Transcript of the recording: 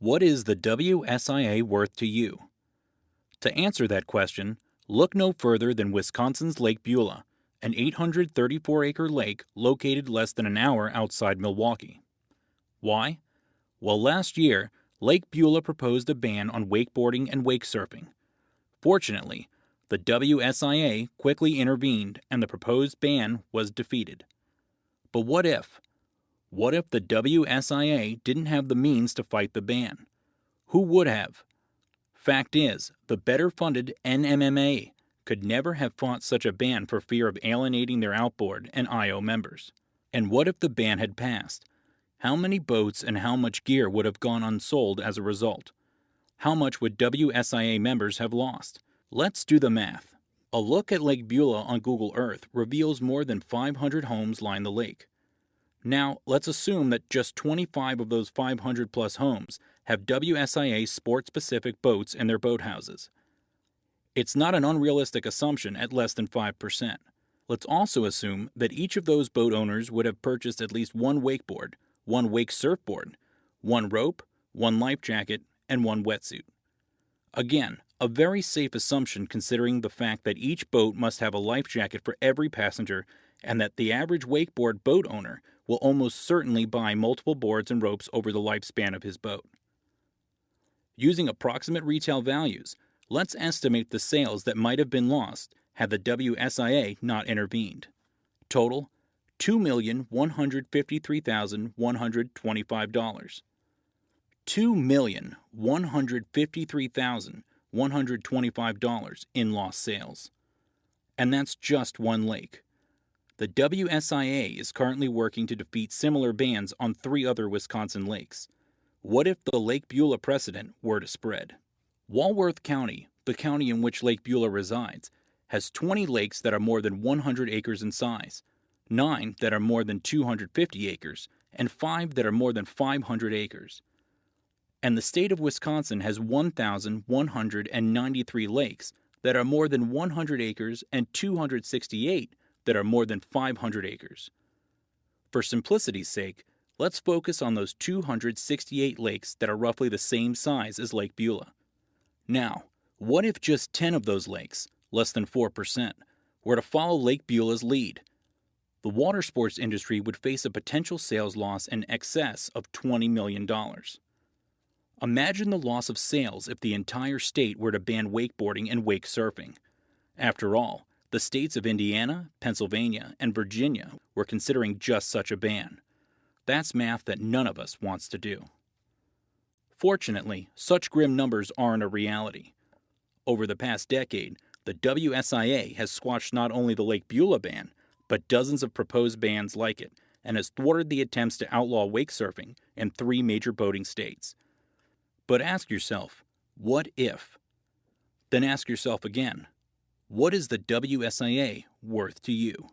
What is the WSIA worth to you? To answer that question, look no further than Wisconsin's Lake Beulah, an 834-acre lake located less than an hour outside Milwaukee. Why? Well, last year, Lake Beulah proposed a ban on wakeboarding and wake surfing. Fortunately, the WSIA quickly intervened and the proposed ban was defeated. But what if? What if the WSIA didn't have the means to fight the ban? Who would have? Fact is, the better-funded NMMA could never have fought such a ban for fear of alienating their outboard and IO members. And what if the ban had passed? How many boats and how much gear would have gone unsold as a result? How much would WSIA members have lost? Let's do the math. A look at Lake Beulah on Google Earth reveals more than 500 homes line the lake. Now, let's assume that just 25 of those 500-plus homes have WSIA sport-specific boats in their boathouses. It's not an unrealistic assumption at less than 5%. Let's also assume that each of those boat owners would have purchased at least one wakeboard, one wake surfboard, one rope, one life jacket, and one wetsuit. Again, a very safe assumption considering the fact that each boat must have a life jacket for every passenger and that the average wakeboard boat owner will almost certainly buy multiple boards and ropes over the lifespan of his boat. Using approximate retail values, let's estimate the sales that might have been lost had the WSIA not intervened. Total, $2,153,125. $2,153,125 in lost sales. And that's just one lake. The WSIA is currently working to defeat similar bans on 3 other Wisconsin lakes. What if the Lake Beulah precedent were to spread? Walworth County, the county in which Lake Beulah resides, has 20 lakes that are more than 100 acres in size, 9 that are more than 250 acres, and 5 that are more than 500 acres. And the state of Wisconsin has 1,193 lakes that are more than 100 acres and 268 that are more than 500 acres. For simplicity's sake, let's focus on those 268 lakes that are roughly the same size as Lake Beulah. Now, what if just 10 of those lakes, less than 4%, were to follow Lake Beulah's lead? The water sports industry would face a potential sales loss in excess of $20 million. Imagine the loss of sales if the entire state were to ban wakeboarding and wake surfing. After all, the states of Indiana, Pennsylvania, and Virginia were considering just such a ban. That's math that none of us wants to do. Fortunately, such grim numbers aren't a reality. Over the past decade, the WSIA has squashed not only the Lake Beulah ban, but dozens of proposed bans like it, and has thwarted the attempts to outlaw wake surfing in 3 major boating states. But ask yourself, what if? Then ask yourself again, what is the WSIA worth to you?